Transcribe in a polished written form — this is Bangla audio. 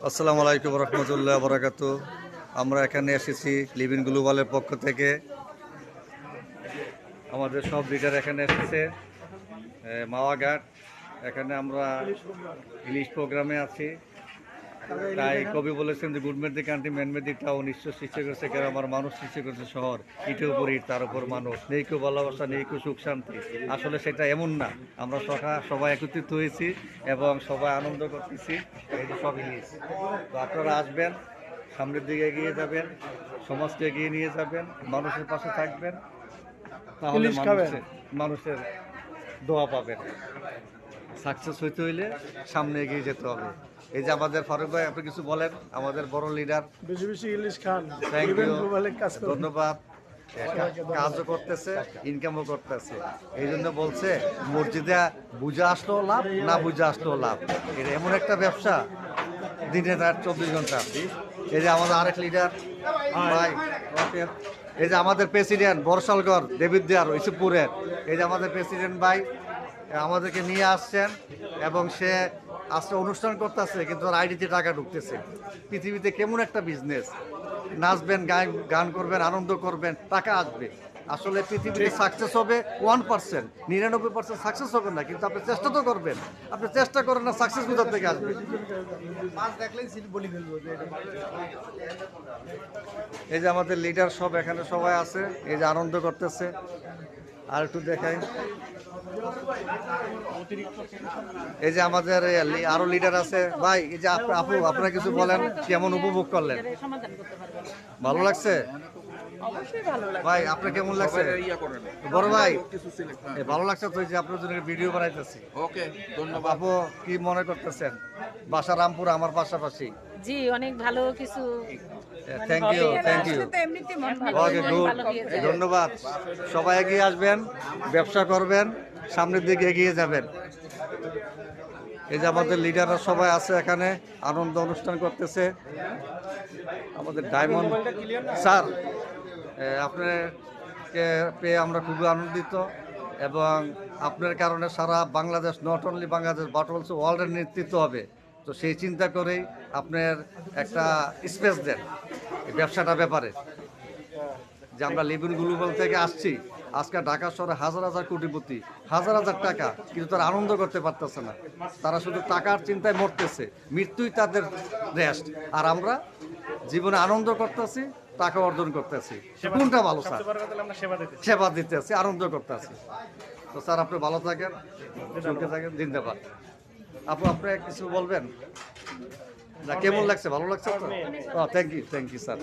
আসসালামু আলাইকুম রহমতুল্লাহ বরাকাত। আমরা এখানে এসেছি লিভিং গ্লোবালের পক্ষ থেকে। আমাদের সব লিডার এখানে এসেছে মাওয়াঘাট। এখানে আমরা ইলিশ প্রোগ্রামে আছি। তাই কবি বলেছেন যে good made the country man made the town. ঈশ্বর সৃষ্টি করেছে গ্রাম, আমার মানুষ সৃষ্টি করেছে শহর। ইটের উপর ইট, তার উপর মানুষ। নেই কেউ ভালোবাসা, নেই কেউ সুখ শান্তি। আসলে সেটা এমন না। আমরা সবাই একত্রিত হয়েছি এবং সবাই আনন্দ করতেছি। এই যে সব ইলিশ, তো আপনারা আসবেন, সামনের দিকে এগিয়ে যাবেন, সমাজকে এগিয়ে নিয়ে যাবেন, মানুষের পাশে থাকবেন, তাহলে মানুষের দোয়া পাবেন। সাকসেস হইতে হইলে সামনে এগিয়ে যেতে হবে। এই যে আমাদের ফারুক ভাই, আপনি কিছু বলেন, আমাদের বড় লিডার। বেশি বেশি ইলিশ খান। থ্যাংক ইউ, ধন্যবাদ। কাজও করতেছে, ইনকামও করতেছে। এই জন্য বলছে মসজিদে বুঝে আসলেও লাভ, না বুঝে আসলেও লাভ। এটা এমন একটা ব্যবসা, দিনে রাত 24 ঘন্টা। এই যে আমাদের আরেক লিডার ভাই, এই যে আমাদের প্রেসিডেন্ট বরসালগড় দেবিদ্যার ইসুপুরের, এই যে আমাদের প্রেসিডেন্ট ভাই আমাদেরকে নিয়ে আসছেন এবং সে আজকে অনুষ্ঠান করতেছে, কিন্তু ওর আইডিতে টাকা ঢুকতেছে। পৃথিবীতে কেমন একটা বিজনেস, নাচবেন, গান করবেন, আনন্দ করবেন, টাকা আসবে। আসলে পৃথিবীতে সাকসেস হবে 1%, 99% সাকসেস হবে না, কিন্তু আপনি চেষ্টা তো করবেন। আপনি চেষ্টা করেন না, সাকসেস কোথা থেকে আসবে? এই যে আমাদের লিডার সব এখানে সবাই আছে, এই যে আনন্দ করতেছে। আর একটু দেখাই, এই যে আমাদের আরো লিডার আছে ভাই। এই যে আপু, আপনারা কিছু বলেন, কেমন উপভোগ করলেন? ভালো লাগছে ভাই? আপনার কেমন লাগছে বড় ভাই? ভালো লাগছে তো, যে আপনার জন্য ভিডিও বানাইতেছি। ওকে, ধন্যবাদ। আপু কি মনে করতেছেন? বাসা রামপুর, আমার পাশাপাশি। জি, অনেক ভালো কিছু। Thank you, thank you. Okay, good, ধন্যবাদ। সবাই এগিয়ে আসবেন, ব্যবসা করবেন, সামনের দিকে এগিয়ে যাবেন। এই যে আমাদের লিডাররা সবাই আছে এখানে, আনন্দ অনুষ্ঠান করতেছে। আমাদের ডায়মন্ড স্যার, আপনাকে পেয়ে আমরা খুবই আনন্দিত এবং আপনার কারণে সারা Bangladesh, not only Bangladesh but also ওয়ার্ল্ডের নেতৃত্ব হবে। তো সেই চিন্তা করেই আপনার একটা স্পেস দেন এই ব্যবসাটার ব্যাপারে। যে আমরা লিভিং গ্লোবাল থেকে আসছি, আজকে ঢাকা শহরে হাজার হাজার কোটিপতি, হাজার হাজার টাকা, কিন্তু তারা আনন্দ করতে পারতেছে না। তারা শুধু টাকার চিন্তায় মরতেছে, মৃত্যুই তাদের রেস্ট। আর আমরা জীবনে আনন্দ করতেছি, টাকা অর্জন করতেছি। কোনটা ভালো স্যার? সেবা দিতেছি, আনন্দ করতেছি। তো স্যার, আপনি ভালো থাকেন, সুখে থাকেন, জিন্দাবাদ। আপু, আপনি কিছু বলবেন না? কেমন লাগছে? ভালো লাগছে তো? Thank you, thank you sir.